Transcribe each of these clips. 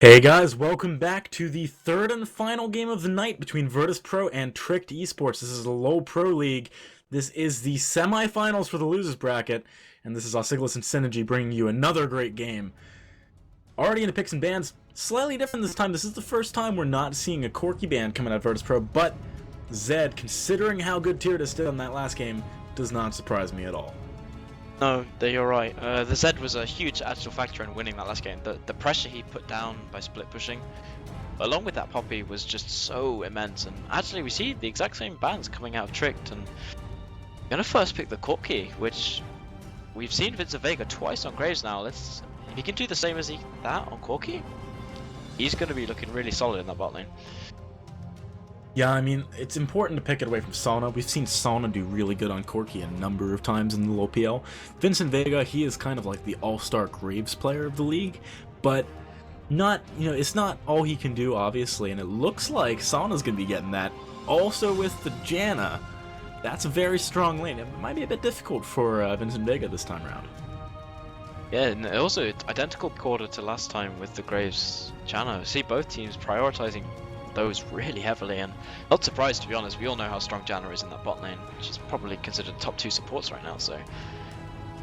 Hey guys, welcome back to the third and final game of the night between Virtus.Pro and Tricked Esports. This is a low pro league. This is the semifinals for the losers bracket, and this is Osiglis and Synergy bringing you another great game. Already into picks and bans, slightly different this time. This is the first time we're not seeing a Corky ban coming out of Virtus.Pro, but Zed, considering how good Tyrdes did on that last game, does not surprise me at all. No, you're right. The Zed was a huge actual factor in winning that last game. The pressure he put down by split pushing, along with that Poppy, was just so immense. And actually, we see the exact same bans coming out of Tricked. And I'm gonna first pick the Corky, which we've seen Vincent Vega twice on Graves now. If he can do the same as that on Corky, he's gonna be looking really solid in that bot lane. Yeah, I mean, it's important to pick it away from Sauna. We've seen Sauna do really good on Corky a number of times in the LPL. Vincent Vega, he is kind of like the all-star Graves player of the league, but not, it's not all he can do, obviously, and it looks like Sauna's going to be getting that. Also with the Janna, that's a very strong lane. It might be a bit difficult for Vincent Vega this time around. Yeah, and also it's identical quarter to last time with the Graves Janna. See both teams prioritizing those really heavily, and not surprised, to be honest. We all know how strong Janna is in that bot lane, which is probably considered top 2 supports right now, so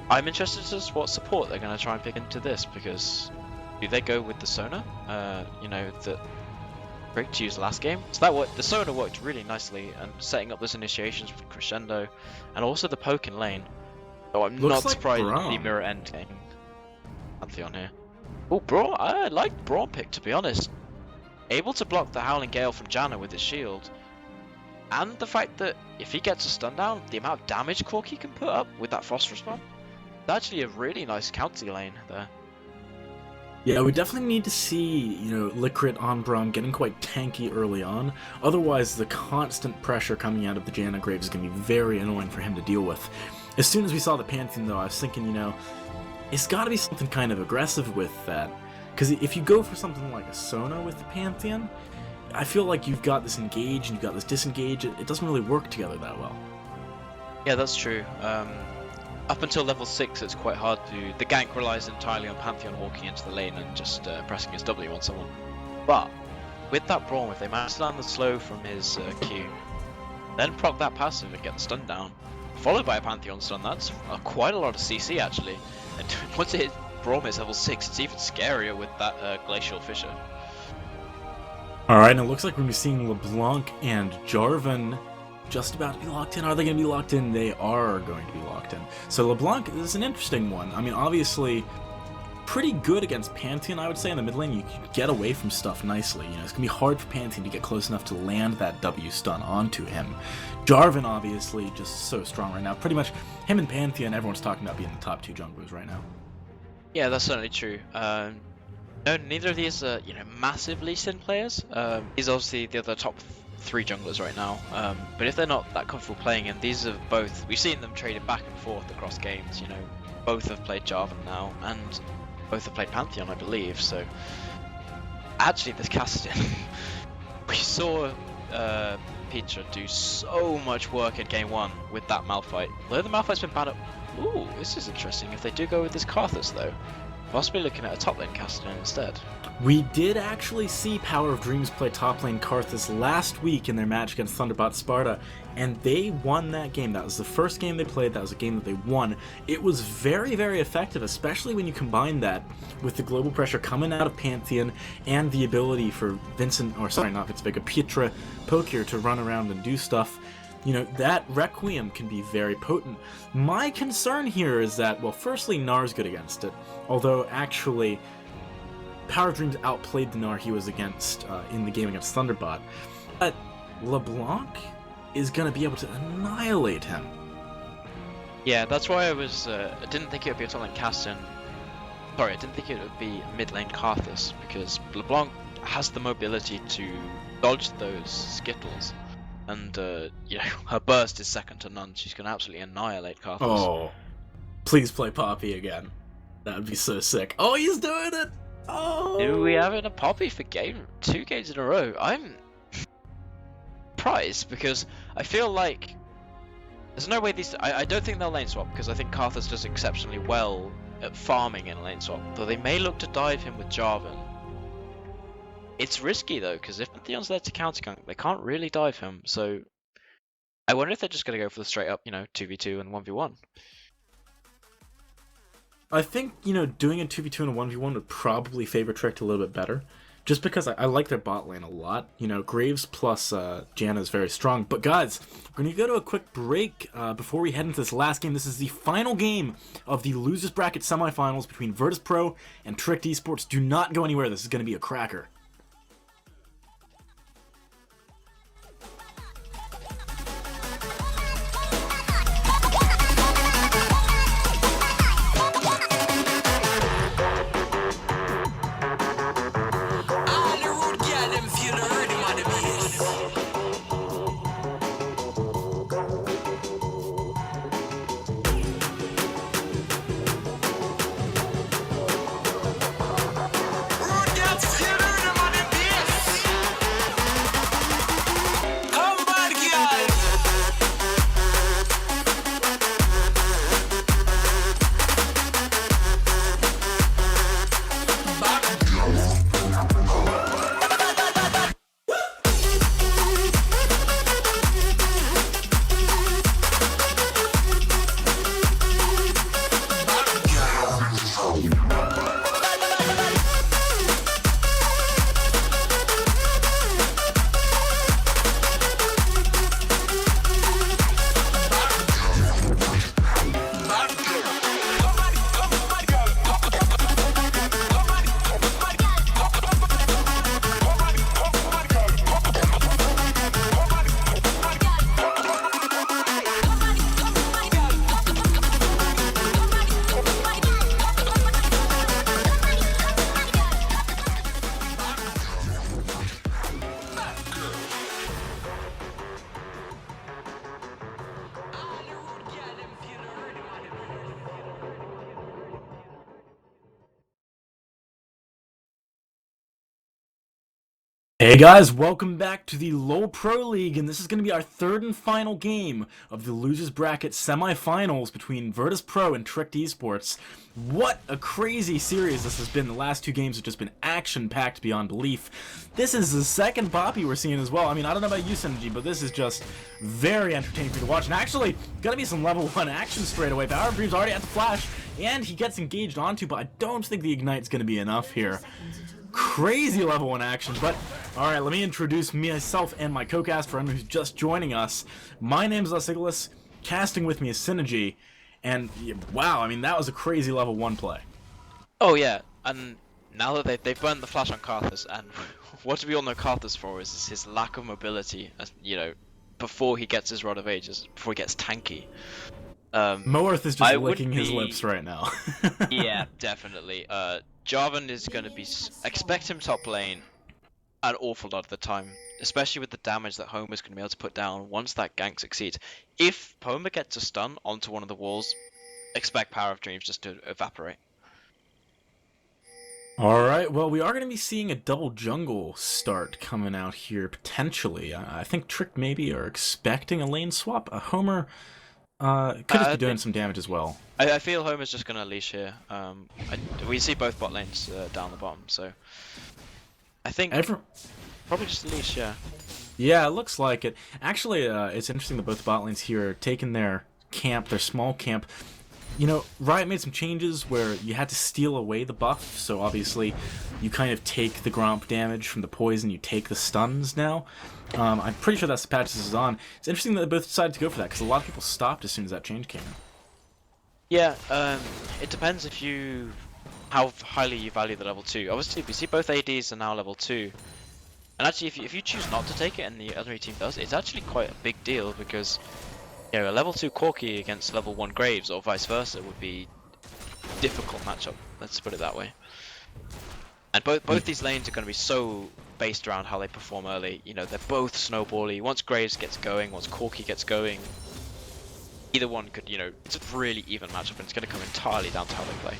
I'm interested to see what support they're going to try and pick into this, because do they go with the Sona, that Rick used last game? So the Sona worked really nicely, and setting up those initiations with Crescendo, and also the poke in lane. So I'm not surprised to see Mirror End getting Pantheon here. Oh, Braum, I like Braum pick, to be honest. Able to block the Howling Gale from Janna with his shield, and the fact that if he gets a stun down, the amount of damage Corky can put up with that Phosphorus bomb, it's actually a really nice counter lane there. Yeah, we definitely need to see, Licrit on Braum getting quite tanky early on. Otherwise, the constant pressure coming out of the Janna Graves is going to be very annoying for him to deal with. As soon as we saw the Pantheon, though, I was thinking, it's got to be something kind of aggressive with that. Because if you go for something like a Sona with the Pantheon, I feel like you've got this engage and you've got this disengage. It doesn't really work together that well. Yeah, that's true. Up until level 6, it's quite hard to... The gank relies entirely on Pantheon walking into the lane and just pressing his W on someone. But with that Braum, if they manage to land the slow from his Q, then proc that passive and get the stun down, followed by a Pantheon stun, that's quite a lot of CC actually. And once it hits Braum is level 6, it's even scarier with that Glacial Fissure. Alright, and it looks like we're going to be seeing LeBlanc and Jarvan just about to be locked in. Are they going to be locked in? They are going to be locked in. So LeBlanc is an interesting one. I mean, obviously, pretty good against Pantheon, I would say. In the mid lane, you can get away from stuff nicely. It's going to be hard for Pantheon to get close enough to land that W stun onto him. Jarvan, obviously, just so strong right now. Pretty much him and Pantheon, everyone's talking about being the top 2 junglers right now. Yeah, that's certainly true. No, neither of these are, massive Lee Sin players. He's obviously the other top 3 junglers right now. But if they're not that comfortable playing him, these are both... We've seen them trading back and forth across games, Both have played Jarvan now, and both have played Pantheon, I believe, so... Actually, this Cassidy... we saw Petra do so much work in game 1 with that Malphite. Although the Malphite's been banned up... Ooh, this is interesting. If they do go with this Karthus, though, possibly looking at a top lane Castellan instead. We did actually see Power of Dreams play top lane Karthus last week in their match against Thunderbot Sparta, and they won that game. That was the first game they played. That was a game that they won. It was very, very effective, especially when you combine that with the global pressure coming out of Pantheon and the ability for Petra Pokier to run around and do stuff. That Requiem can be very potent. My concern here is that, well, firstly, Gnar's good against it, although actually Power of Dreams outplayed the Gnar he was against in the game against Thunderbot. But LeBlanc is going to be able to annihilate him. Yeah, that's why I didn't think it would be a top lane Castellan. Sorry, I didn't think it would be mid lane Karthus, because LeBlanc has the mobility to dodge those Skittles. And, her burst is second to none. She's going to absolutely annihilate Karthus. Oh, please play Poppy again. That would be so sick. Oh, he's doing it! Oh! Do we have a Poppy for 2 games in a row? I'm surprised, because I feel like there's no way I don't think they'll lane swap, because I think Karthus does exceptionally well at farming in a lane swap. Though they may look to dive him with Jarvan. It's risky though, because if Pantheon's there to countergank, they can't really dive him. So I wonder if they're just going to go for the straight up, 2v2 and 1v1. I think, doing a 2v2 and a 1v1 would probably favor Tricked a little bit better. Just because I like their bot lane a lot. Graves plus Janna is very strong. But guys, we're going to go to a quick break before we head into this last game. This is the final game of the Losers Bracket semifinals between Virtus.Pro and Tricked eSports. Do not go anywhere. This is going to be a cracker. Hey guys, welcome back to the LoL Pro League, and this is going to be our third and final game of the Losers Bracket semifinals between Virtus.Pro and Tricked eSports. What a crazy series this has been. The last two games have just been action-packed beyond belief. This is the second Poppy we're seeing as well. I mean, I don't know about you, Synergy, but this is just very entertaining for you to watch. And actually, gonna be some level 1 action straight away. Power of Dreams already at the flash, and he gets engaged onto, but I don't think the Ignite's gonna be enough here. Crazy level 1 action, but alright, let me introduce myself and my co-cast for anyone who's just joining us. My name is Lesigolas, casting with me is Synergy, and wow, I mean, that was a crazy level 1 play. Oh yeah, and now that they've burnt the flash on Karthus, and what do we all know Karthus for is his lack of mobility, before he gets his Rod of Ages, before he gets tanky. Moerth is just licking his lips right now. Yeah, definitely. Jarvan is going to be... Expect him top lane an awful lot of the time, especially with the damage that Homer's going to be able to put down once that gank succeeds. If Homer gets a stun onto one of the walls, expect Power of Dreams just to evaporate. Alright, well, we are going to be seeing a double jungle start coming out here, potentially. I think Trick maybe are expecting a lane swap. Homer... could just be doing some damage as well. I feel Homer's just going to leash here. We see both bot lanes down the bottom, so... I think probably just a leash, yeah. Yeah, it looks like it. Actually, it's interesting that both bot lanes here are taking their camp, their small camp. Riot made some changes where you had to steal away the buff, so obviously you kind of take the Gromp damage from the poison, you take the stuns now. I'm pretty sure that's the patch this is on. It's interesting that they both decided to go for that, because a lot of people stopped as soon as that change came in. Yeah, it depends how highly you value the level 2. Obviously, we see both ADs are now level 2. And actually, if you choose not to take it and the other team does, it's actually quite a big deal, because a level 2 Corki against level 1 Graves, or vice versa, would be a difficult matchup, let's put it that way. And both these lanes are going to be so based around how they perform early. They're both snowbally. Once Graves gets going, once Corki gets going, either one could, it's a really even matchup, and it's going to come entirely down to how they play.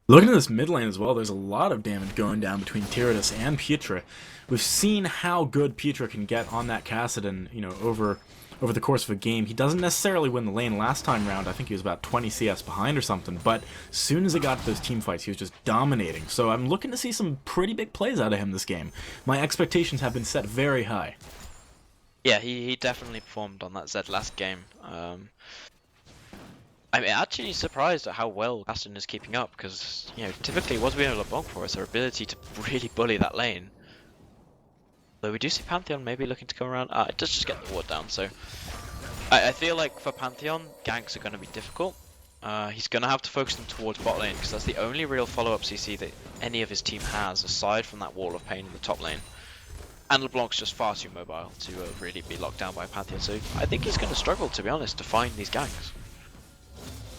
Looking at this mid lane as well, there's a lot of damage going down between Tyrannus and Pietra. We've seen how good Pietra can get on that Kassadin, over over the course of a game. He doesn't necessarily win the lane last time round. I think he was about 20 CS behind or something, but as soon as it got to those team fights, he was just dominating. So I'm looking to see some pretty big plays out of him this game. My expectations have been set very high. Yeah, he definitely performed on that Zed last game. I'm actually surprised at how well Aston is keeping up, because, you know, typically what's been a LeBlanc for is their ability to really bully that lane. Though we do see Pantheon maybe looking to come around. It does just get the ward down, so I feel like for Pantheon, ganks are going to be difficult. He's going to have to focus them towards bot lane, because that's the only real follow-up CC that any of his team has, aside from that wall of pain in the top lane. And LeBlanc's just far too mobile to really be locked down by Pantheon, so I think he's going to struggle, to be honest, to find these ganks.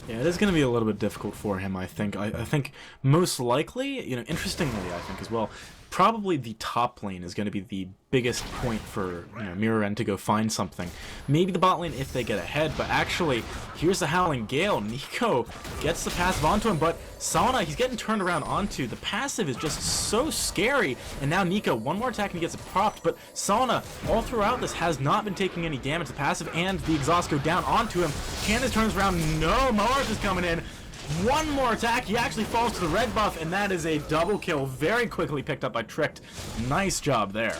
Yeah, it is going to be a little bit difficult for him, I think. I think most likely, you know, interestingly, I think as well, probably the top lane is going to be the biggest point for, you know, Mirror to go find something. Maybe the bot lane if they get ahead, but actually, here's the Howling Gale. Nico gets the passive onto him, but Sauna, he's getting turned around onto. The passive is just so scary, and now Nico, one more attack and he gets it propped, but Sauna, all throughout this, has not been taking any damage. The passive and the exhaust go down onto him. Candace turns around, no, Mars is coming in. One more attack, he actually falls to the red buff, and that is a double kill, very quickly picked up by Tricked. Nice job there.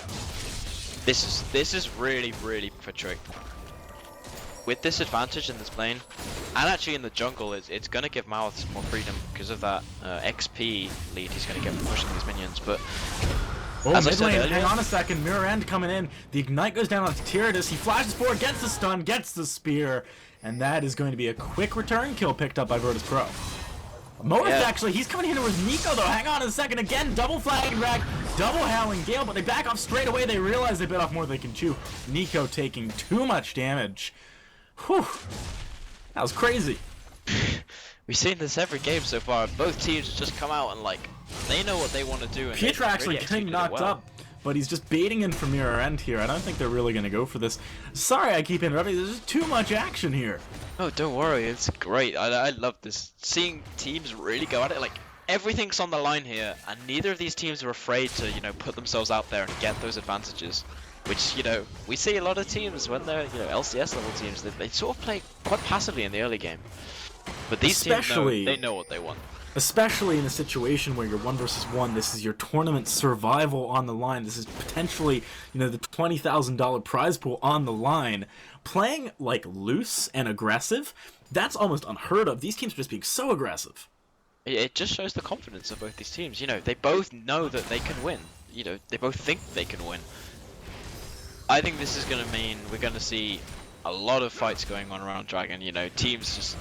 This is really for Tricked. With this advantage in this lane, and actually in the jungle, it's going to give Mouth some more freedom because of that XP lead he's going to get from pushing these minions, but... Oh, mid lane, hang on a second, Mirror End coming in, the Ignite goes down onto Tyradus, he flashes forward, gets the stun, gets the spear, and that is going to be a quick return kill picked up by Virtus.Pro. Motive actually, he's coming in with Nico though, hang on a second, again, double flagging rack, double Howling Gale, but they back off straight away, they realize they bit off more than they can chew. Nico taking too much damage. Whew, that was crazy. We've seen this every game so far, both teams just come out and like, they know what they want to do. And Pietra actually really getting knocked up, but he's just baiting in for Mirror End here. I don't think they're really going to go for this. Sorry I keep interrupting, there's just too much action here. Oh, don't worry, it's great. I love this. Seeing teams really go at it, like, everything's on the line here, and neither of these teams are afraid to, you know, put themselves out there and get those advantages. Which, you know, we see a lot of teams when they're, you know, LCS level teams, they sort of play quite passively in the early game. But these teams they know what they want. Especially in a situation where you're 1 versus 1, this is your tournament survival on the line. This is potentially, you know, the $20,000 prize pool on the line. Playing, like, loose and aggressive, that's almost unheard of. These teams are just being so aggressive. It just shows the confidence of both these teams. You know, they both know that they can win. You know, they both think they can win. I think this is going to mean we're going to see a lot of fights going on around Dragon. You know, teams just...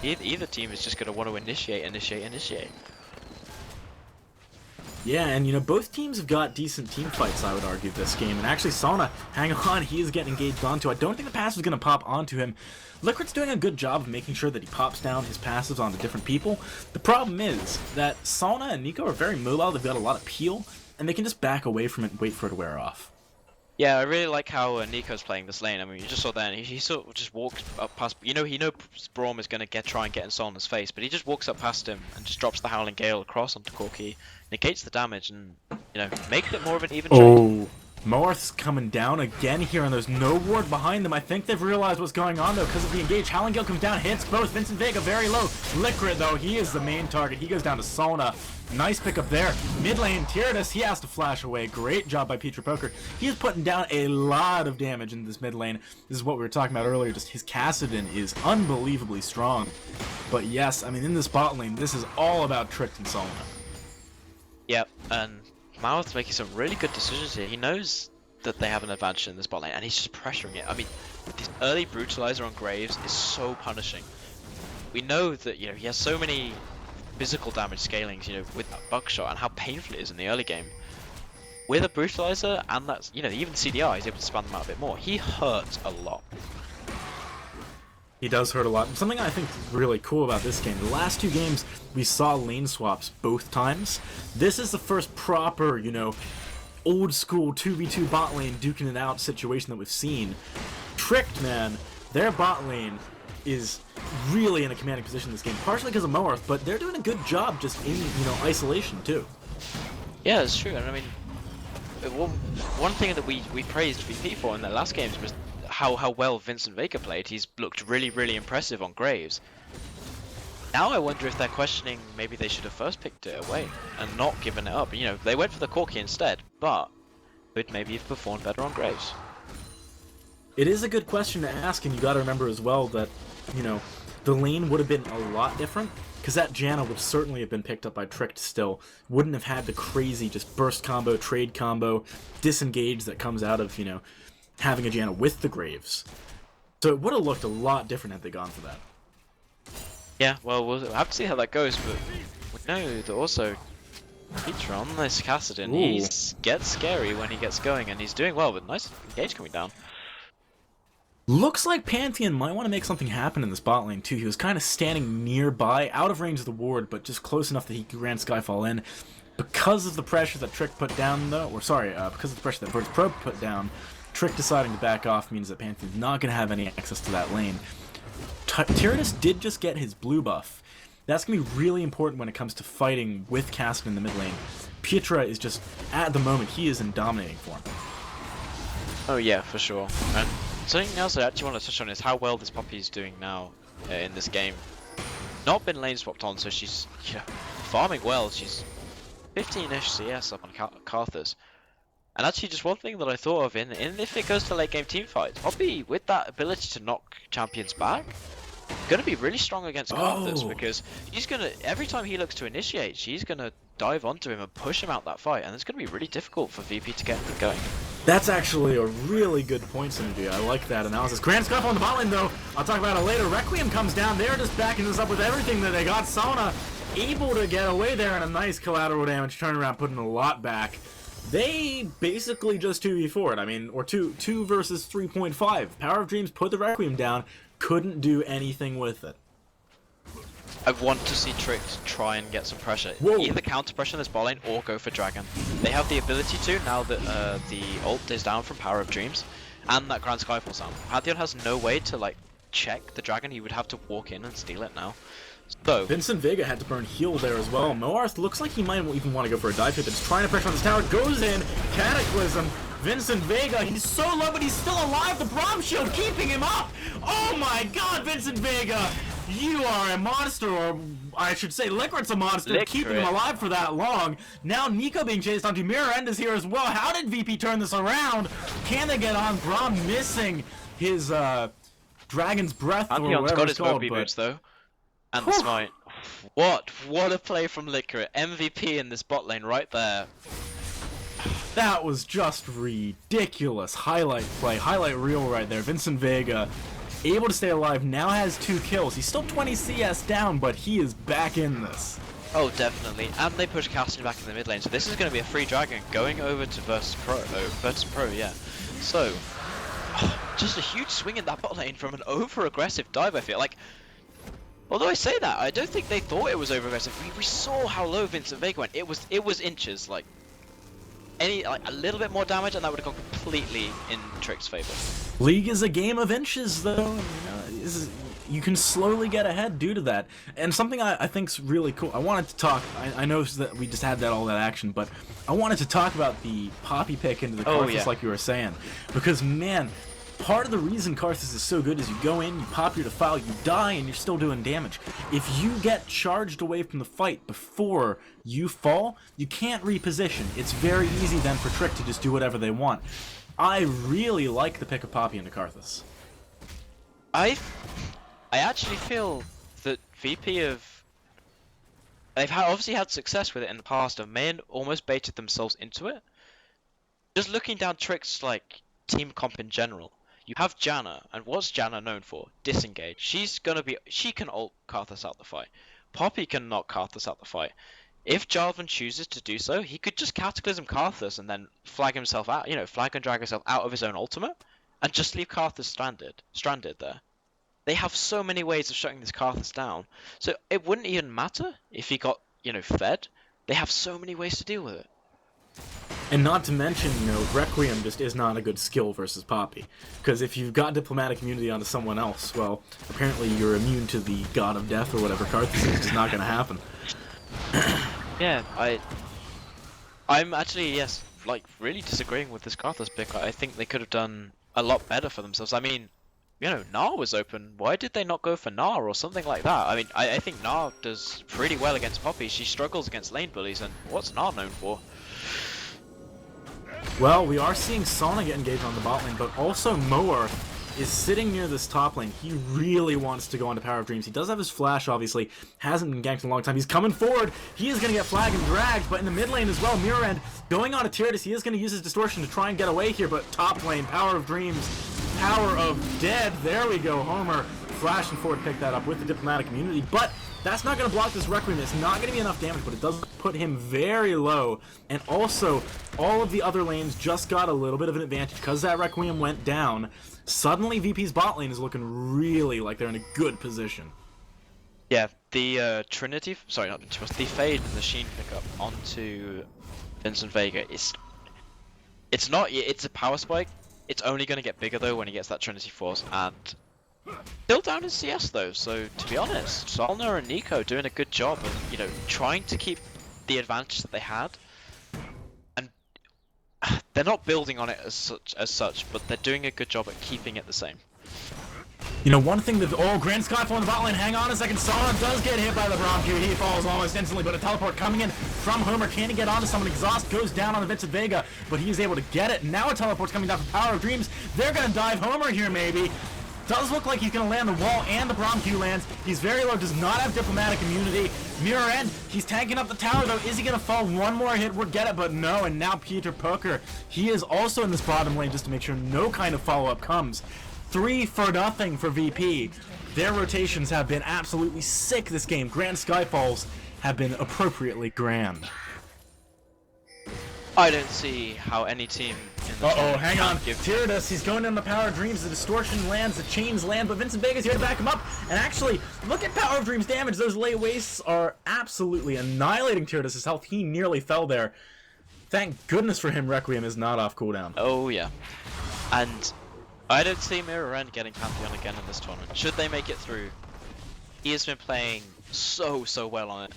Either team is just going to want to initiate. Yeah, and you know, both teams have got decent team fights, I would argue, this game. And actually, Sauna, hang on, he is getting engaged onto. I don't think the passive is going to pop onto him. Liquid's doing a good job of making sure that he pops down his passives onto different people. The problem is that Sauna and Nico are very mobile, they've got a lot of peel, and they can just back away from it and wait for it to wear off. Yeah, I really like how Nico's playing this lane. I mean, you just saw that, and he sort of just walks up past... You know, he knows Braum is going to try and get in Solana's face, but he just walks up past him and just drops the Howling Gale across onto Corki, negates the damage, and, you know, makes it more of an even trade. Oh, Moarth's coming down again here, and there's no ward behind them. I think they've realized what's going on, though, because of the engage. Howling Gale comes down, hits both. Vincent Vega very low. Liquid, though, he is the main target. He goes down to Solana. Nice pickup there. Mid lane, Tyradus, he has to flash away. Great job by Pietra Poker. He is putting down a lot of damage in this mid lane. This is what we were talking about earlier. Just his Kassadin is unbelievably strong. But yes, I mean, in this bot lane, this is all about Tricked and Solana. Yep, and Mouth's making some really good decisions here. He knows that they have an advantage in this bot lane, and he's just pressuring it. I mean, this early Brutalizer on Graves is so punishing. We know that, you know, he has so many physical damage scalings, you know, with that buckshot, and how painful it is in the early game. With a Brutalizer, and that's, you know, even CDR is able to span them out a bit more. He hurts a lot. He does hurt a lot. Something I think is really cool about this game, the last 2 games, we saw lane swaps both times. This is the first proper, you know, old school 2v2 bot lane duking it out situation that we've seen. Tricked, man, their bot lane is really in a commanding position in this game, partially because of Moarth, but they're doing a good job just in, you know, isolation too. Yeah, it's true, and I mean, one thing that we praised VP for in their last games was how well Vincent Vega played. He's looked really, really impressive on Graves. Now I wonder if they're questioning maybe they should have first picked it away and not given it up. You know, they went for the Corki instead, but could maybe have performed better on Graves. It is a good question to ask, and you got to remember as well that, you know, the lane would have been a lot different, because that Janna would certainly have been picked up by Tricked still. Wouldn't have had the crazy just burst combo, trade combo, disengage that comes out of, you know, having a Janna with the Graves. So it would have looked a lot different had they gone for that. Yeah, well, we'll have to see how that goes, but we know that also Peter on this Kassadin, he gets scary when he gets going, and he's doing well, but nice engage coming down. Looks like Pantheon might want to make something happen in this bot lane too. He was kind of standing nearby, out of range of the ward, but just close enough that he could ran Skyfall in. Because of the pressure that Trick put down, though, or sorry, because of the pressure that Virtus.Pro put down, Trick deciding to back off means that Pantheon's not going to have any access to that lane. Tyrannus did just get his blue buff. That's going to be really important when it comes to fighting with Kassadin in the mid lane. Pietra is just, at the moment, he is in dominating form. Oh yeah, for sure. And something else I actually want to touch on is how well this Poppy is doing now in this game. Not been lane swapped on, so she's farming well. She's 15-ish CS up on Karthus. And actually, just one thing that I thought of in if it goes to late game team fights, Poppy with that ability to knock champions back, gonna be really strong against Karthus because he's gonna every time he looks to initiate, she's gonna dive onto him and push him out that fight, and it's gonna be really difficult for VP to get going. That's actually a really good point, Synergy. I like that analysis. Grand Scuff on the bot lane, though. I'll talk about it later. Requiem comes down. They're just backing this up with everything that they got. Sona able to get away there and a nice collateral damage turnaround, putting a lot back. They basically just 2v4'd. I mean, or 2 versus 3.5. Power of Dreams put the Requiem down. Couldn't do anything with it. I want to see Trick try and get some pressure. Either counter pressure in this bot lane or go for Dragon. They have the ability to now that the ult is down from Power of Dreams and that Grand Skyfall's down. Pantheon has no way to like check the Dragon. He would have to walk in and steal it now. So Vincent Vega had to burn heal there as well. Moarth looks like he might even want to go for a dive hit, but he's trying to pressure on this tower. Goes in, Cataclysm. Vincent Vega, he's so low, but he's still alive. The Braum Shield keeping him up. Oh my God, Vincent Vega, you are a monster, or I should say, Liquid's a monster, keeping him alive for that long. Now Nico being chased onto Mirror End is here as well. How did VP turn this around? Can they get on? Braum missing his Dragon's Breath or whatever got it's his called, boots though. And the smite. What a play from Liquid. MVP in this bot lane right there. That was just ridiculous. Highlight play, highlight reel right there. Vincent Vega, able to stay alive, now has 2 kills. He's still 20 CS down, but he is back in this. Oh, definitely. And they push Casting back in the mid lane, so this is going to be a free Dragon going over to Virtus.Pro, yeah. So, just a huge swing in that bot lane from an over-aggressive dive, I feel like. Although I say that, I don't think they thought it was over-aggressive. We saw how low Vincent Vega went. It was inches, like a little bit more damage, and that would have gone completely in Trick's favor. League is a game of inches, though. You can slowly get ahead due to that. And something I think's really cool. I wanted to talk. I know that we just had all that action, but I wanted to talk about the Poppy pick into the Karthus, like you were saying, because man. Part of the reason Karthus is so good is you go in, you pop your defile, you die, and you're still doing damage. If you get charged away from the fight before you fall, you can't reposition. It's very easy then for Trick to just do whatever they want. I really like the pick of Poppy into Karthus. I actually feel that VP they've obviously had success with it in the past, and may have almost baited themselves into it. Just looking down Trick's like team comp in general. You have Janna, and what's Janna known for? Disengage. She can ult Karthus out the fight. Poppy can knock Karthus out the fight. If Jarvan chooses to do so, he could just Cataclysm Karthus and then flag himself out, flag and drag himself out of his own ultimate, and just leave Karthus stranded there. They have so many ways of shutting this Karthus down, so it wouldn't even matter if he got, fed. They have so many ways to deal with it. And not to mention, Requiem just is not a good skill versus Poppy. Because if you've got Diplomatic Immunity onto someone else, well, apparently you're immune to the God of Death or whatever Karthus is. It's not going to happen. Yeah, I'm actually, yes, like really disagreeing with this Karthus pick. I think they could have done a lot better for themselves. I mean, you know, Gnar was open. Why did they not go for Gnar or something like that? I mean, I think Gnar does pretty well against Poppy. She struggles against lane bullies, and what's Gnar known for? Well, we are seeing Sana get engaged on the bot lane, but also Moar is sitting near this top lane. He really wants to go onto Power of Dreams. He does have his flash, obviously. Hasn't been ganked in a long time. He's coming forward. He is going to get flagged and dragged, but in the mid lane as well, Mirror End going on to Tyrdes. He is going to use his distortion to try and get away here, but top lane, Power of Dreams, Power of Dead. There we go. Homer flashing forward, pick that up with the diplomatic immunity, but that's not going to block this Requiem. It's not going to be enough damage, but it does put him very low. And also, all of the other lanes just got a little bit of an advantage because that Requiem went down. Suddenly, VP's bot lane is looking really like they're in a good position. Yeah, the Trinity, sorry, not the Fade and the Sheen pickup onto Vincent Vega it's a power spike. It's only going to get bigger though when he gets that Trinity Force, and still down in CS though. So to be honest, Solna and Nico doing a good job of, you know, trying to keep the advantage that they had. They're not building on it as such, but they're doing a good job at keeping it the same. You know, one thing that... Oh, Grand Skyfall on the bot lane. Hang on a second. Sana does get hit by the Bromcu. He falls almost instantly, but a teleport coming in from Homer. Can he get onto someone? Exhaust goes down on the Vincent Vega, but he's able to get it. Now a teleport's coming down from Power of Dreams. They're going to dive Homer here, maybe. Does look like he's going to land the wall, and the Bromcu lands. He's very low, does not have diplomatic immunity. Mirror End, he's tanking up the tower though. Is he going to fall? One more hit would get it, but no. And now Peter Poker, he is also in this bottom lane just to make sure no kind of follow-up comes. 3-0 for VP. Their rotations have been absolutely sick this game. Grand Skyfalls have been appropriately grand. I don't see how any team in the hang on. Tyrdes, he's going down the Power of Dreams. The distortion lands, the chains land, but Vincent Vega's here to back him up. And actually, look at Power of Dreams damage. Those lay wastes are absolutely annihilating Tyrdes' health. He nearly fell there. Thank goodness for him, Requiem is not off cooldown. Oh yeah. And I don't see Mirror End getting Pantheon again in this tournament. Should they make it through, he has been playing so well on it.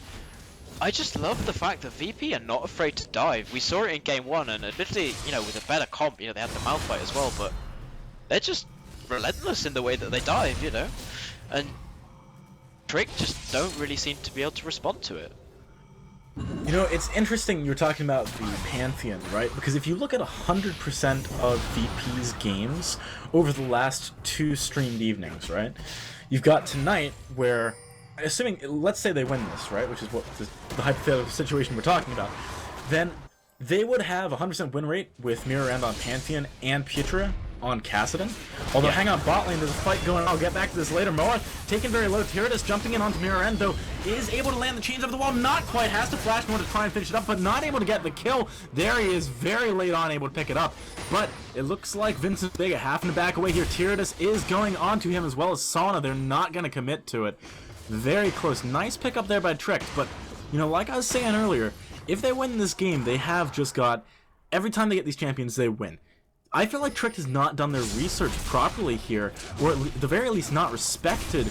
I just love the fact that VP are not afraid to dive. We saw it in game 1, and admittedly, you know, with a better comp, you know, they had the Malphite as well, but they're just relentless in the way that they dive, you know? And Trick just don't really seem to be able to respond to it. You know, it's interesting you're talking about the Pantheon, right? Because if you look at 100% of VP's games over the last 2 streamed evenings, right? You've got tonight where, assuming, let's say they win this, right? Which is what the hypothetical situation we're talking about. Then they would have 100% win rate with Mirror End on Pantheon and Pietra on Kassadin. Although, hang on, bot lane, there's a fight going on. I'll get back to this later. Moa taken very low. Tyrdes jumping in onto Mirror End, though, is able to land the chains over the wall. Not quite. Has to flash more to try and finish it up, but not able to get the kill. There he is, very late on, able to pick it up. But it looks like Vincent Vega having to back away here. Tyrdes is going onto him as well as Sana. They're not going to commit to it. Very close. Nice pickup there by Trick, but, you know, like I was saying earlier, if they win this game, they have just got... Every time they get these champions, they win. I feel like Trick has not done their research properly here, or at the very least not respected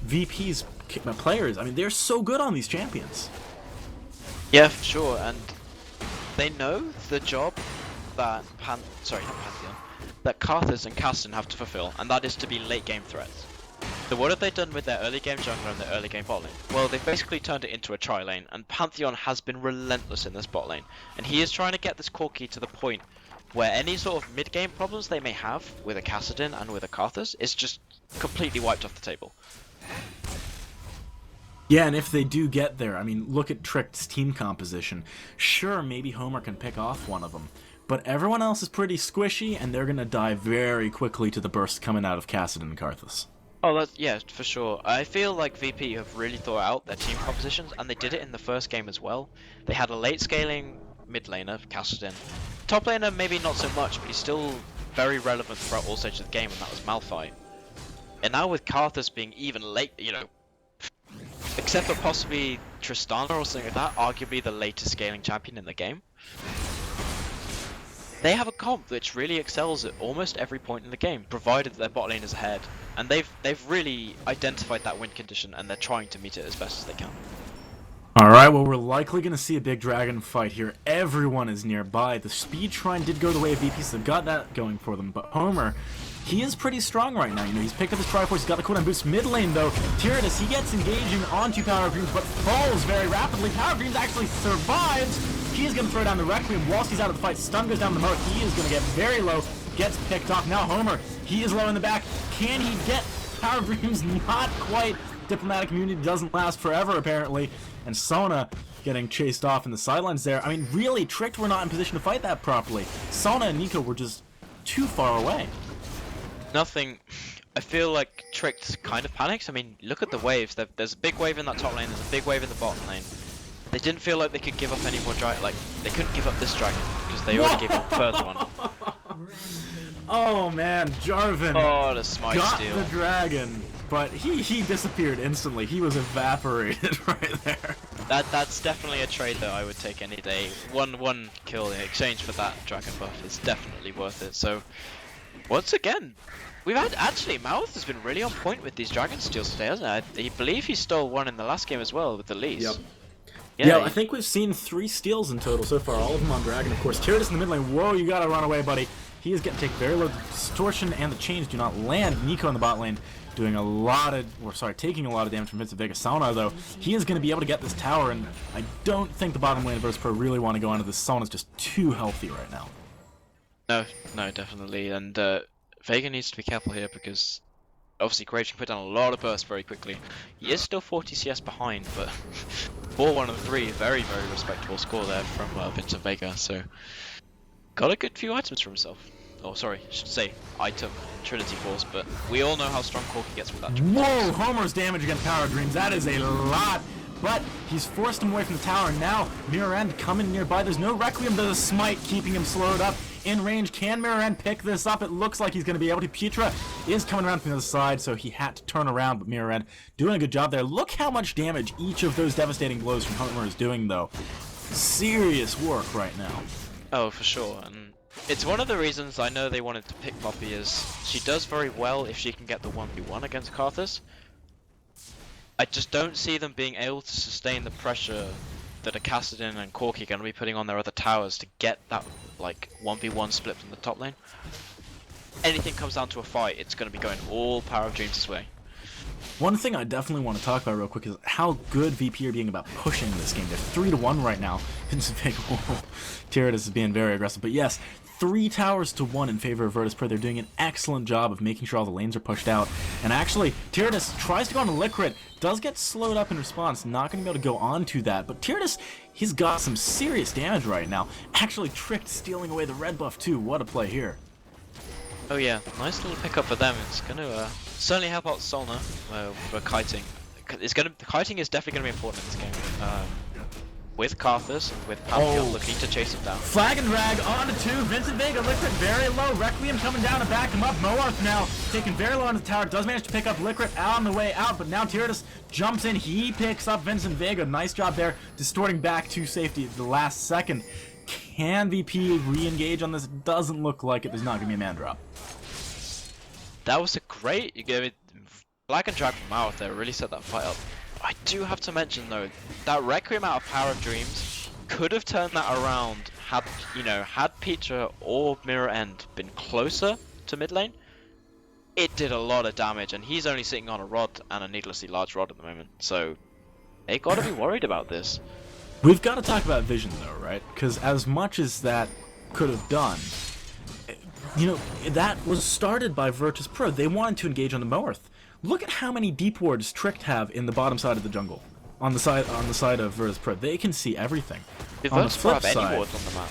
VP's players. I mean, they're so good on these champions. Yeah, for sure, and they know the job that that Karthus and Kassadin have to fulfill, and that is to be late game threats. So what have they done with their early game jungler and their early game bot lane? Well, they've basically turned it into a tri lane, and Pantheon has been relentless in this bot lane, and he is trying to get this Corki to the point where any sort of mid-game problems they may have with a Kassadin and with a Karthus is just completely wiped off the table. Yeah, and if they do get there, I mean, look at Trick's team composition. Sure, maybe Homer can pick off one of them, but everyone else is pretty squishy, and they're going to die very quickly to the burst coming out of Kassadin and Karthus. Oh, that's, yeah, for sure. I feel like VP have really thought out their team compositions, and they did it in the first game as well. They had a late scaling mid laner, Kassadin. Top laner, maybe not so much, but he's still very relevant throughout all stages of the game, and that was Malphite. And now with Karthus being even late, you know, except for possibly Tristana or something like that, arguably the latest scaling champion in the game, they have a comp which really excels at almost every point in the game, provided that their bot lane is ahead. And they've really identified that win condition, and they're trying to meet it as best as they can. Alright, well, we're likely going to see a big dragon fight here. Everyone is nearby. The speed shrine did go the way of VP, so they've got that going for them. But Homer, he is pretty strong right now. You know, he's picked up his Triforce, he's got the cooldown boost. Mid lane, though, Tyrannus, he gets engaging onto Power of Dreams, but falls very rapidly. Power of Dreams actually survives. He is going to throw down the Requiem whilst he's out of the fight. Stun goes down the moat. He is going to get very low, gets picked off. Now Homer, he is low in the back. Can he get Power of Dreams? Not quite. Diplomatic immunity doesn't last forever, apparently. And Sona getting chased off in the sidelines there. I mean, really, Tricked were not in position to fight that properly. Sona and Nico were just too far away. Nothing. I feel like Tricked kind of panicked. I mean, look at the waves. There's a big wave in that top lane. There's a big wave in the bottom lane. They didn't feel like they could give up any more dragon. Like, they couldn't give up this dragon because they already gave up the first one. Oh man, Jarvan Oh, the smite got steal. the dragon, but he disappeared instantly. He was evaporated right there. That's definitely a trade that I would take any day. One kill in exchange for that dragon buff is definitely worth it. So once again, we've had actually Mouth has been really on point with these dragon steals today, hasn't he? I believe he stole one in the last game as well with the lease. Yep. Yeah, I think we've seen 3 steals in total so far, all of them on Dragon, of course. Tyrannus in the mid lane, whoa, you gotta run away, buddy. He is getting taken very low. The distortion and the chains do not land. Nico in the bot lane doing a lot of, taking a lot of damage from Virtus.Pro. Sona, though, he is going to be able to get this tower, and I don't think the bottom lane of Virtus.Pro really want to go onto this. Sona's just too healthy right now. No, definitely. And Vega needs to be careful here because obviously Graves can put down a lot of burst very quickly. He is still 40 CS behind, but 4-1 and 3, very, very respectable score there from Vincent Vega. So got a good few items for himself. Oh, sorry, I should say item, Trinity Force, but we all know how strong Corki gets with that. Whoa, Homer's damage against Power Dreams, that is a lot. But he's forced him away from the tower. Now Mirror End coming nearby. There's no Requiem, there's a Smite keeping him slowed up. In range, can Mirror End pick this up? It looks like he's going to be able to. Petra is coming around from the other side, so he had to turn around, but Mirror End doing a good job there. Look how much damage each of those devastating blows from Homer is doing, though. Serious work right now. Oh, for sure. And it's one of the reasons I know they wanted to pick Poppy is she does very well if she can get the 1v1 against Karthus. I just don't see them being able to sustain the pressure that a Kassadin and Corki are going to be putting on their other towers to get that like 1v1 split from the top lane. Anything comes down to a fight, it's going to be going all Power of Dreams' way. One thing I definitely want to talk about real quick is how good VP are being about pushing this game. They're 3-1 right now. It's big. Tyrannus is being very aggressive, but yes, 3 towers to 1 in favor of Virtus.Pro. They're doing an excellent job of making sure all the lanes are pushed out. And actually, Tyrannus tries to go on to Licorice, does get slowed up in response, not going to be able to go on to that. But Tyrannus, he's got some serious damage right now. Actually Tricked stealing away the red buff too. What a play here. Oh yeah, nice little pickup for them. It's going to certainly help out Solna for kiting. Kiting is definitely going to be important in this game. With Karthus and with Pantheon looking to chase him down. Flag and drag on to 2. Vincent Vega, Licorice very low. Requiem coming down to back him up. Moarth now taken very low on the tower. Does manage to pick up Licorice on the way out, but now Tyrannus jumps in. He picks up Vincent Vega. Nice job there, distorting back to safety at the last second. Can VP re-engage on this? It doesn't look like it. There's not going to be a man drop. That was a great, you gave it Flag and drag from Mouth there, really set that fight up. I do have to mention though, that Requiem out of Power of Dreams could have turned that around had, had Petra or Mirror End been closer to mid lane. It did a lot of damage, and he's only sitting on a rod and a needlessly large rod at the moment, so they gotta be worried about this. We've got to talk about Vision though, right? Because as much as that could have done, that was started by Virtus.Pro. They wanted to engage on the Moarth. Look at how many deep wards Tricked have in the bottom side of the jungle. On the side of Virtus.Pro. They can see everything. Did on the Virtus.Pro flip have any side, wards on the map?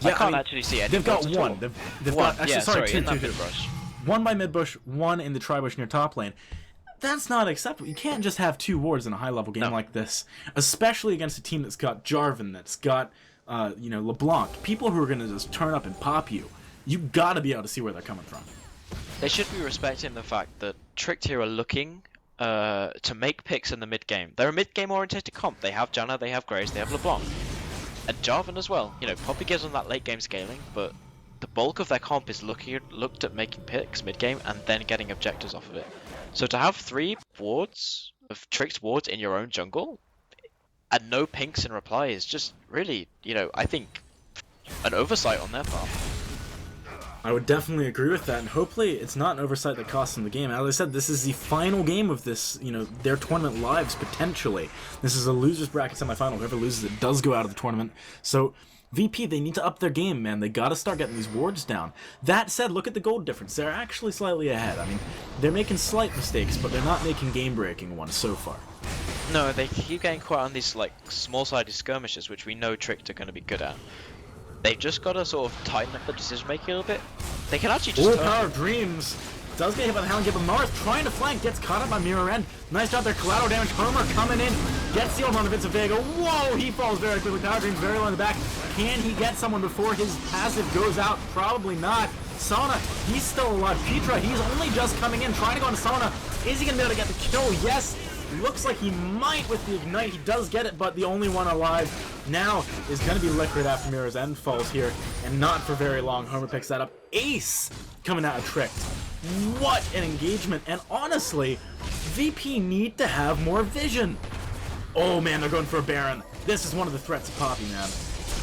yeah, I can't actually see any. They've got wards at all. one. They've got actually, yeah, sorry, two. mid-bush. One by mid bush, one in the tri-bush near top lane. That's not acceptable. You can't just have 2 wards in a high-level game like this, especially against a team that's got Jarvan, that's got LeBlanc, people who are going to just turn up and pop you. You got to be able to see where they're coming from. They should be respecting the fact that Tricked here are looking to make picks in the mid game. They're a mid game oriented comp. They have Janna, they have Graves, they have LeBlanc, and Jarvan as well. Poppy gives them that late game scaling, but the bulk of their comp is looked at making picks mid game and then getting objectives off of it. So to have 3 wards of Tricked wards in your own jungle, and no pinks in reply is just really, you know, I think an oversight on their part. I would definitely agree with that, and hopefully it's not an oversight that costs them the game. As I said, this is the final game of this, you know, their tournament lives, potentially. This is a loser's bracket semifinal. Whoever loses it does go out of the tournament. So, VP, they need to up their game, man. They gotta start getting these wards down. That said, look at the gold difference. They're actually slightly ahead. I mean, they're making slight mistakes, but they're not making game-breaking ones so far. No, they keep getting caught on these, like, small-sided skirmishes, which we know Tricked are going to be good at. They've just got to sort of tighten up the decision-making a little bit. They can actually just... Power of Dreams does get hit by the Hound, but Mars trying to flank, gets caught up by Mirror End. Nice job there, collateral damage. Homer coming in, gets sealed on the Vincent Vega. Whoa, he falls very quickly. Power Dreams very low in the back. Can he get someone before his passive goes out? Probably not. Sauna, he's still alive. Petra, he's only just coming in, trying to go into Sauna. Is he going to be able to get the kill? Yes. Looks like he might with the Ignite. He does get it, but the only one alive now is going to be Liquid after Mirror's End falls here, and not for very long. Homer picks that up. Ace coming out of Tricked. What an engagement, and honestly, VP need to have more vision. Oh man, they're going for a Baron. This is one of the threats of Poppy, man.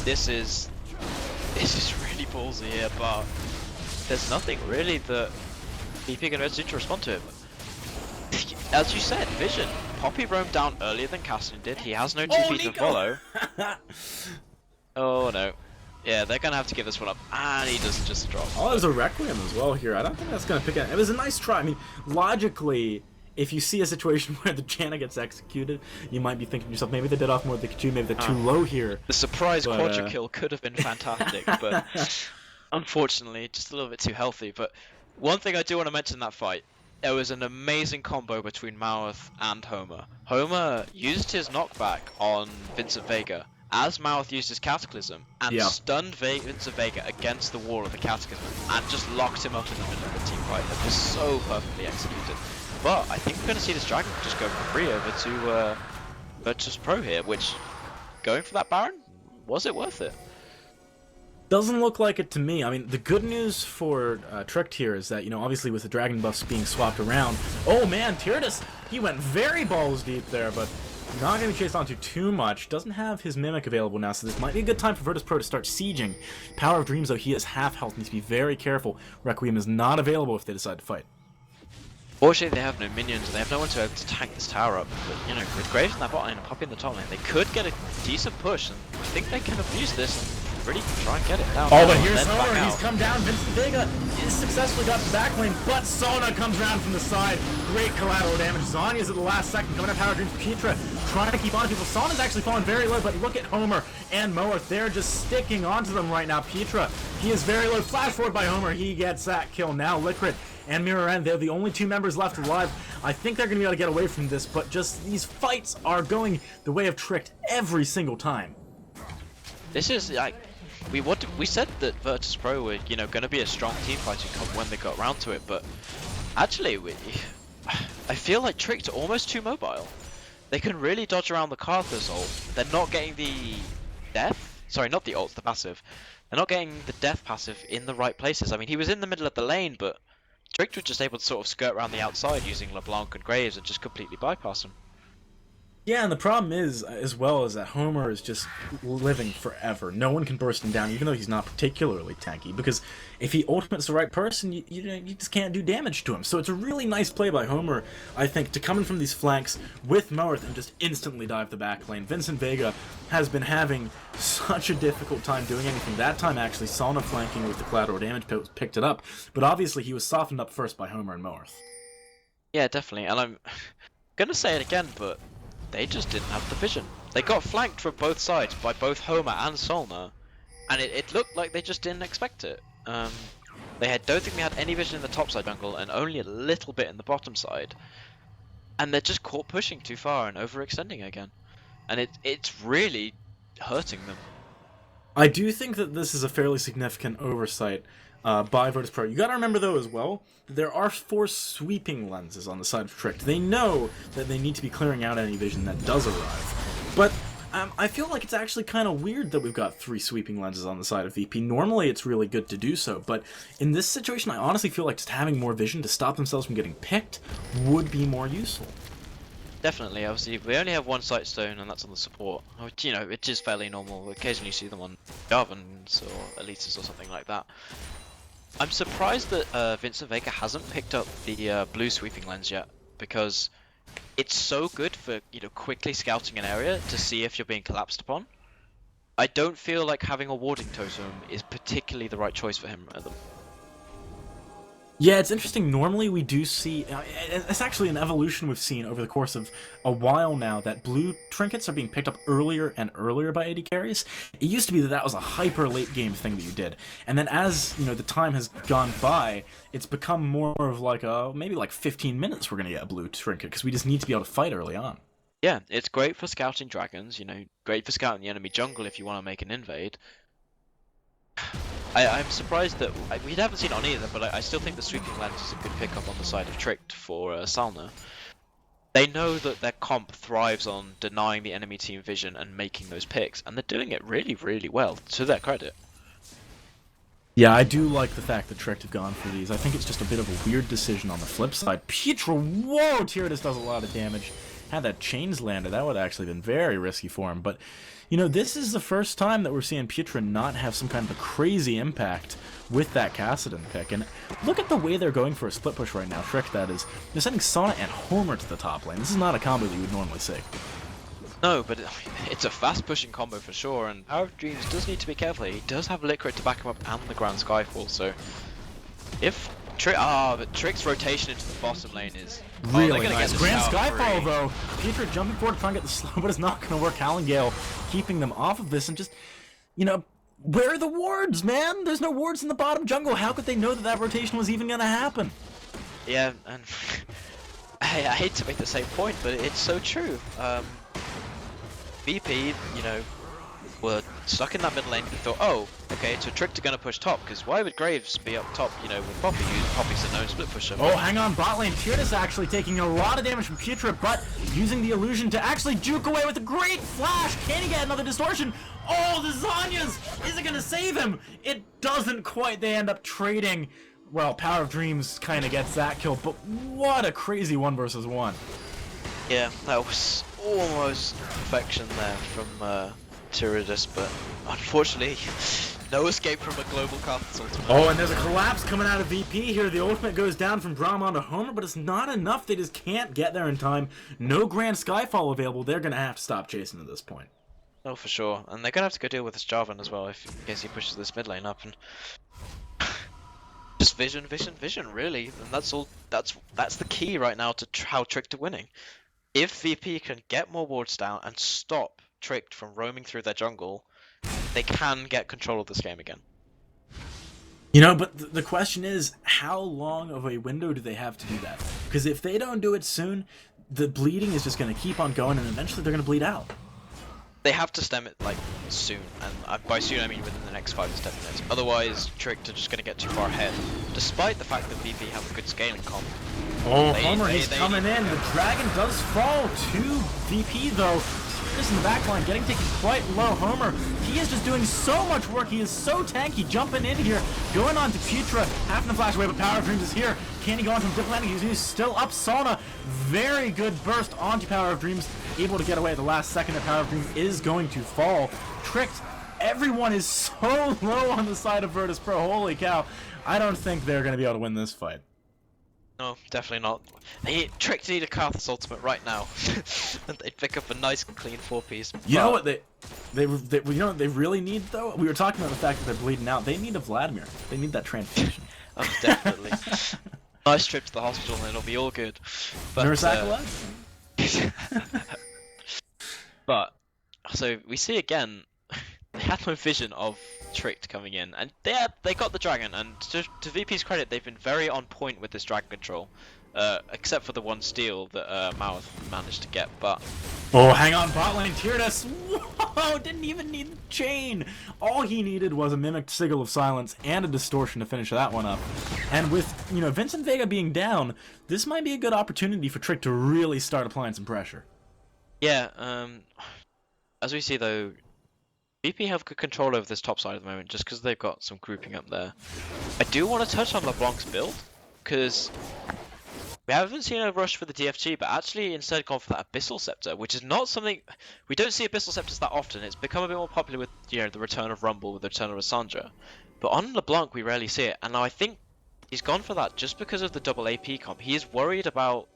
This is really ballsy here, but there's nothing really that VP can do to respond to it. As you said, vision. Poppy roamed down earlier than Cassian did. He has no 2P to follow. Oh no. Yeah, they're gonna have to give this one up. And he does just drop. Oh, there's a Requiem as well here. I don't think that's gonna pick it. It was a nice try. I mean, logically, if you see a situation where the Janna gets executed, you might be thinking to yourself, maybe they bit off more than they could chew, maybe they're too low here. The surprise quadra kill could have been fantastic, but unfortunately, just a little bit too healthy. But one thing I do want to mention in that fight, there was an amazing combo between Mouth and Homer. Homer used his knockback on Vincent Vega as Mouth used his Cataclysm and stunned Vincent Vega against the wall of the Cataclysm and just locked him up in the middle of the team fight. That was so perfectly executed. But I think we're going to see this Dragon just go free over to Virtus.Pro here, which, going for that Baron, was it worth it? Doesn't look like it to me. I mean, the good news for Tricked here is that, you know, obviously with the Dragon buffs being swapped around, oh man, Tyrdes, he went very balls deep there, but not going to be chased onto too much. Doesn't have his Mimic available now, so this might be a good time for Virtus.Pro to start sieging. Power of Dreams, though, he has half health, needs to be very careful. Requiem is not available if they decide to fight. Fortunately, they have no minions, they have no one to tank this tower up, but, you know, with Graves in that bot lane and Poppy in the top lane, they could get a decent push, and I think they can abuse this and really try and get it down. Oh, but here's Homer, he's come down, Vincent Vega is successfully got the back lane, but Sona comes around from the side, great collateral damage. Zanya's at the last second, coming up Power Dreams, Petra trying to keep on people. Sona's actually falling very low, but look at Homer and Moarth, they're just sticking onto them right now. Petra, he is very low, flash forward by Homer, he gets that kill. Now Liquid and Mirror End, they're the only two members left alive. I think they're going to be able to get away from this, but just these fights are going the way of Tricked every single time. This is like, we said that Virtus.Pro were, you know, going to be a strong team fighting when they got around to it, but actually, I feel like Tricked are almost too mobile. They can really dodge around the Karthus ult. They're not getting the death, sorry, not the ult, the passive. They're not getting the death passive in the right places. I mean, he was in the middle of the lane, but Tricked was just able to sort of skirt around the outside using LeBlanc and Graves and just completely bypass him. Yeah, and the problem is, as well, is that Homer is just living forever. No one can burst him down, even though he's not particularly tanky, because if he ultimates the right person, you just can't do damage to him. So it's a really nice play by Homer, I think, to come in from these flanks with Moarth and just instantly dive the back lane. Vincent Vega has been having such a difficult time doing anything. That time, actually, Sauna flanking with the collateral damage picked it up, but obviously he was softened up first by Homer and Moarth. Yeah, definitely, and I'm gonna say it again, but they just didn't have the vision. They got flanked from both sides by both Homer and Solna, and it looked like they just didn't expect it. Don't think they had any vision in the top side jungle and only a little bit in the bottom side, and they're just caught pushing too far and overextending again, and it's really hurting them. I do think that this is a fairly significant oversight by Virtus.Pro. You gotta remember, though, as well, there are 4 sweeping lenses on the side of Tricked. They know that they need to be clearing out any vision that does arrive. But I feel like it's actually kind of weird that we've got 3 sweeping lenses on the side of VP. Normally, it's really good to do so, but in this situation, I honestly feel like just having more vision to stop themselves from getting picked would be more useful. Definitely. Obviously, we only have one sight stone, and that's on the support. Which, you know, which is fairly normal. We occasionally see them on Jarvans or Elites or something like that. I'm surprised that Vincent Vega hasn't picked up the blue sweeping lens yet, because it's so good for, you know, quickly scouting an area to see if you're being collapsed upon. I don't feel like having a warding totem is particularly the right choice for him at the. Yeah, it's interesting. Normally we do see, it's actually an evolution we've seen over the course of a while now, that blue trinkets are being picked up earlier and earlier by AD carries. It used to be that that was a hyper late game thing that you did. And then as, you know, the time has gone by, it's become more of like maybe like 15 minutes we're going to get a blue trinket, because we just need to be able to fight early on. Yeah, it's great for scouting dragons, you know, great for scouting the enemy jungle if you want to make an invade. I'm surprised that we haven't seen it on either, but I still think the sweeping lens is a good pickup on the side of Tricked for Salna. They know that their comp thrives on denying the enemy team vision and making those picks, and they're doing it really, really well, to their credit. Yeah, I do like the fact that Tricked have gone for these. I think it's just a bit of a weird decision on the flip side. Pietra, whoa, Tyrannus does a lot of damage. Had that chains landed, that would have actually been very risky for him, but you know, this is the first time that we're seeing Pietra not have some kind of a crazy impact with that Kassadin pick. And look at the way they're going for a split push right now, Trick that is. They're sending Sona and Homer to the top lane. This is not a combo that you would normally see. No, but it's a fast pushing combo for sure, and Power of Dreams does need to be careful. He does have Liquid to back him up and the Grand Skyfall, so if but Trick's rotation into the bottom lane is really nice. Grand Skyfall though. Pietra jumping forward to try and get the slow, but it's not going to work. Gale keeping them off of this, and just, you know, where are the wards, man? There's no wards in the bottom jungle. How could they know that that rotation was even going to happen? Yeah, and I hate to make the same point, but it's so true. VP, you know, were stuck in that mid lane and thought, oh, okay, so Tricked are going to push top, because why would Graves be up top, you know, with Poppy? Poppy's a known split pusher. Oh, hang on, bot lane. Tyrannus actually taking a lot of damage from Pietra, but using the illusion to actually juke away with a great flash. Can he get another distortion? Oh, the Zanya's! Is it going to save him? It doesn't quite. They end up trading. Well, Power of Dreams kind of gets that kill, but what a crazy 1 versus 1. Yeah, that was almost perfection there from Tyrannus, but unfortunately, no escape from a global Karthus ultimate. Oh, and there's a collapse coming out of VP here. The ultimate goes down from Brahman to Homer, but it's not enough. They just can't get there in time. No Grand Skyfall available. They're going to have to stop chasing at this point. Oh, for sure. And they're going to have to go deal with this Jarvan as well, in case he pushes this mid lane up. And just vision, really. And that's all. That's the key right now to how Tricked are winning. If VP can get more wards down and stop Tricked from roaming through their jungle, they can get control of this game again. You know, but the question is, how long of a window do they have to do that? Because if they don't do it soon, the bleeding is just going to keep on going, and eventually they're going to bleed out. They have to stem it, like, soon, and by soon I mean within the next 5 to 10 minutes. Otherwise, Tricked are just going to get too far ahead, despite the fact that VP have a good scaling comp. Oh, Homer, he's coming in. The dragon does fall to VP, though. This in the backline, getting taken quite low. Homer, he is just doing so much work. He is so tanky, jumping in here, going on to Pietra, having the flash away, but Power of Dreams is here. Can he go on from dip landing? He's still up. Sona, very good burst onto Power of Dreams, able to get away at the last second. That Power of Dreams is going to fall. Tricked. Everyone is so low on the side of Virtus.Pro. Holy cow. I don't think they're going to be able to win this fight. No, definitely not. Tricked need a Karthus ultimate right now, and they'd pick up a nice clean 4-piece. You know what they you know what they really need though? We were talking about the fact that they're bleeding out. They need a Vladimir. They need that transfusion. Oh, definitely. Nice trip to the hospital, and it'll be all good. But, Nurse Acolyte? But so we see again, they had no vision of Tricked coming in, and they got the dragon, and to VP's credit, they've been very on point with this dragon control, except for the one steal that Mouth managed to get. But oh, hang on, bot lane Tyrannus. Whoa, didn't even need the chain. All he needed was a mimicked Sigil of Silence and a distortion to finish that one up. And with, you know, Vincent Vega being down, this might be a good opportunity for Trick to really start applying some pressure. Yeah, as we see though, VP have good control over this top side at the moment, just because they've got some grouping up there. I do want to touch on LeBlanc's build, because We haven't seen a rush for the DFG, but actually instead gone for that Abyssal Scepter, which is not something... We don't see Abyssal Scepters that often. It's become a bit more popular with, you know, the return of Rumble, with the return of Cassandra. But on LeBlanc, we rarely see it. And now I think he's gone for that just because of the double AP comp. He is worried about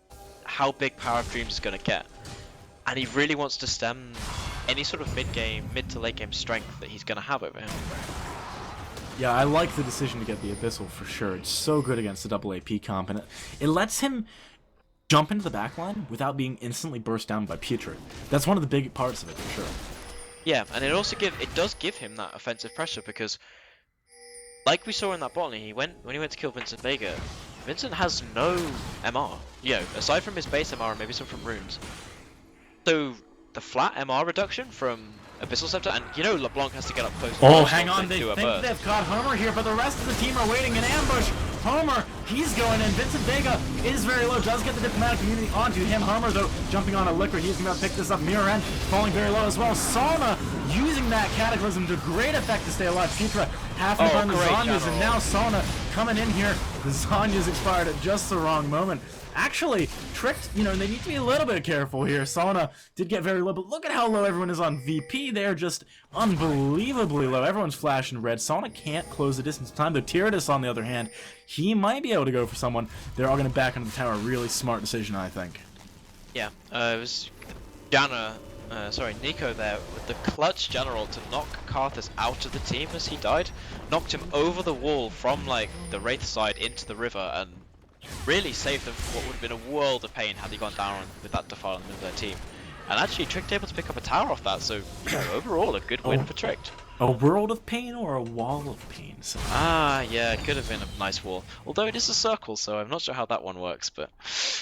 how big Power of Dreams is going to get. And he really wants to stem any sort of mid to late game strength that he's going to have over him. Yeah, I like the decision to get the Abyssal for sure. It's so good against the double AP comp, and it lets him jump into the backline without being instantly burst down by Putrid. That's one of the big parts of it for sure. Yeah, and it does give him that offensive pressure because, like we saw in that bot lane, when he went to kill Vincent Vega, Vincent has no MR. You know, aside from his base MR and maybe some from runes. So the flat MR reduction from Abyssal Scepter, and you know LeBlanc has to get up close. Oh, hang on, they think they've caught Homer here, but the rest of the team are waiting in ambush. Homer, he's going in. Vincent Vega is very low, does get the diplomatic immunity onto him. Homer, though, jumping on a Liquid, he's going to pick this up. Mirror End falling very low as well. Sauna using that Cataclysm to great effect to stay alive. Petra having to burn the Zhonya's, and now Sauna coming in here. The Zhonya's expired at just the wrong moment. Actually, Tricked, you know, they need to be a little bit careful here. Sauna did get very low, but look at how low everyone is on VP. They're just unbelievably low. Everyone's flashing red. Sauna can't close the distance time, though Tyradus, on the other hand, he might be able to go for someone. They're all going to back into the tower. Really smart decision, I think. Yeah, it was Nico there with the clutch general to knock Karthus out of the team as he died. Knocked him over the wall from, like, the Wraith side into the river and really saved them from what would have been a world of pain had he gone down with that Defile in the middle of their team. And actually, Tricked able to pick up a tower off that, so you know, overall a good win for Tricked. A world of pain or a wall of pain? So. Ah, yeah, it could have been a nice wall. Although it is a circle, so I'm not sure how that one works, but...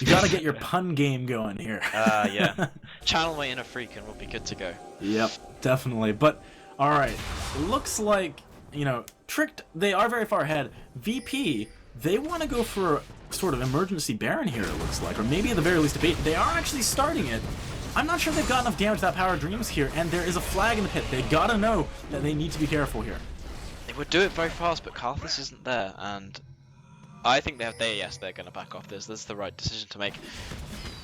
You gotta get your pun game going here. Yeah. Channel my inner freak and we'll be good to go. Yep, definitely. But, alright, looks like, you know, Tricked, they are very far ahead. VP, they want to go for sort of emergency Baron here, it looks like, or maybe at the very least a bait. They are actually starting it. I'm not sure if they've got enough damage to that Power of Dreams here, and there is a flag in the pit. They gotta know that they need to be careful here. They would do it very fast, but Karthus isn't there, and I think they're gonna back off this. This is the right decision to make.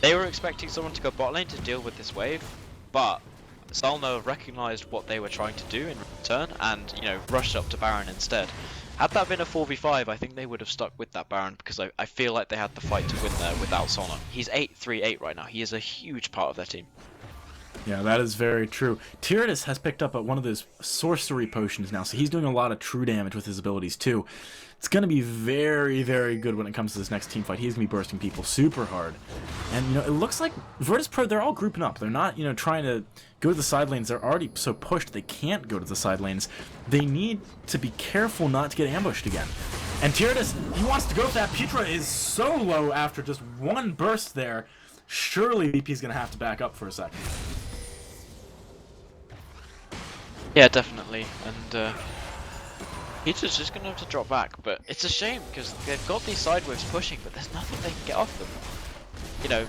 They were expecting someone to go bot lane to deal with this wave, but Salno recognized what they were trying to do in return, and you know, rushed up to Baron instead. Had that been a 4v5, I think they would have stuck with that Baron, because I feel like they had the fight to win there without Sona. He's 8-3-8 right now. He is a huge part of their team. Yeah, that is very true. Tyradus has picked up one of those sorcery potions now, so he's doing a lot of true damage with his abilities too. It's going to be very, very good when it comes to this next team fight. He's going to be bursting people super hard. And, you know, it looks like Virtus.Pro, they're all grouping up. They're not, you know, trying to go to the side lanes. They're already so pushed they can't go to the side lanes. They need to be careful not to get ambushed again. And Tyradus, he wants to go for that. Petra is so low after just one burst there. Surely VP's going to have to back up for a second. Yeah, definitely. And, Peter's just going to have to drop back, but it's a shame because they've got these side waves pushing, but there's nothing they can get off them. You know,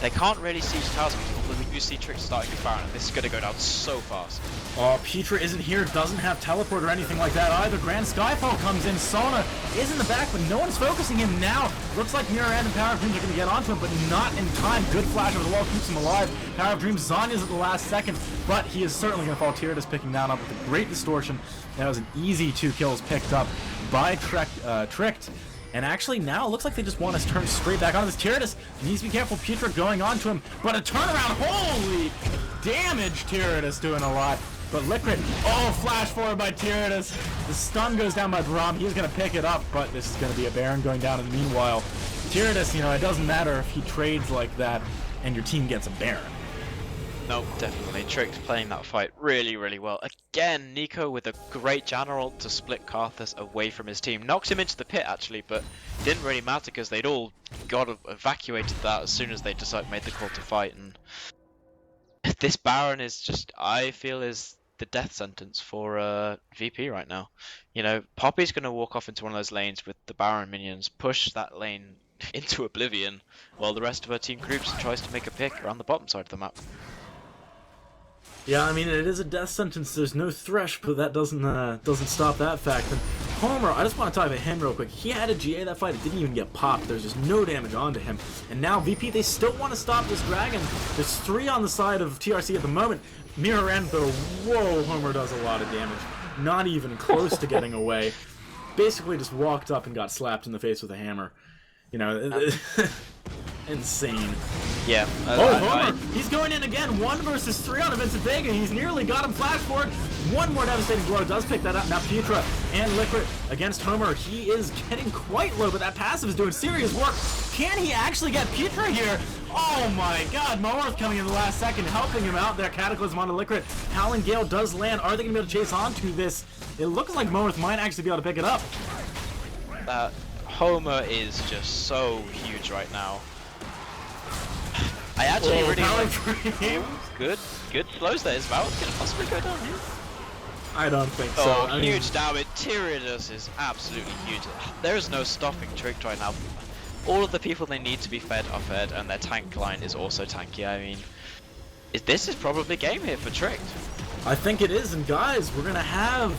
they can't really siege towers, although we do see Trick starting to Baron, and this is going to go down so fast. Oh, Petra isn't here, doesn't have teleport or anything like that either. Grand Skyfall comes in, Sona is in the back, but no one's focusing him now. Looks like Mirror End and Power of Dreams are going to get onto him, but not in time. Good flash over the wall, keeps him alive. Power of Dreams, Zonya's at the last second, but he is certainly going to fall. Tyradus picking down up with a great distortion. That was an easy 2 kills picked up by Tricked. And actually now it looks like they just want to turn straight back on this. Tyradus needs to be careful. Petra going on to him, but a turnaround. Holy damage! Tyradus doing a lot. But Liquid, oh, flash forward by Tyradus. The stun goes down by Braum. He's going to pick it up, but this is going to be a Baron going down in the meanwhile. Tyradus, you know, it doesn't matter if he trades like that and your team gets a Baron. Nope, definitely. Tricked playing that fight really, really well. Again, Nico with a great general to split Karthus away from his team. Knocks him into the pit, actually, but didn't really matter because they'd all evacuated that as soon as they made the call to fight. And this Baron is just, I feel, is the death sentence for VP right now. You know, Poppy's going to walk off into one of those lanes with the Baron minions, push that lane into oblivion, while the rest of her team groups and tries to make a pick around the bottom side of the map. Yeah, I mean, it is a death sentence. There's no Thresh, but that doesn't stop that fact. And Homer, I just want to talk about him real quick. He had a GA that fight. It didn't even get popped. There's just no damage onto him. And now VP, they still want to stop this dragon. There's 3 on the side of TRC at the moment. Mirror end, though. Whoa, Homer does a lot of damage. Not even close to getting away. Basically just walked up and got slapped in the face with a hammer. You know, insane. Yeah. Homer! He's going in again. 1 versus 3 on Vincent Vega. He's nearly got him flash forward. One more devastating blow does pick that up. Now Petra and Liquid against Homer. He is getting quite low, but that passive is doing serious work. Can he actually get Petra here? Oh my god, Moarth coming in the last second, helping him out there. Cataclysm onto Liquid. Howling Gale does land. Are they going to be able to chase on to this? It looks like Moarth might actually be able to pick it up. Homer is just so huge right now. I actually really like good slows there. Is Valve gonna possibly go down here? I don't think so. Oh, huge damage. Tyrannus is absolutely huge. There is no stopping Tricked right now. All of the people they need to be fed are fed, and their tank line is also tanky. I mean, this is probably game here for Tricked. I think it is, and guys, we're gonna have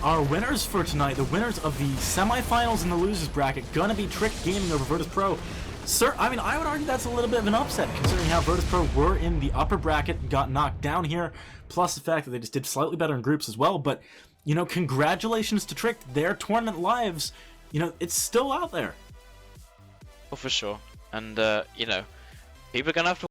our winners for tonight. The winners of the semifinals and the losers bracket gonna be Tricked Gaming over Virtus.Pro. Sir, I mean, I would argue that's a little bit of an upset, considering how Virtus.Pro were in the upper bracket, got knocked down here, plus the fact that they just did slightly better in groups as well. But, you know, congratulations to Tricked. Their tournament lives, you know, it's still out there. Oh, for sure. And, you know, people are going to have to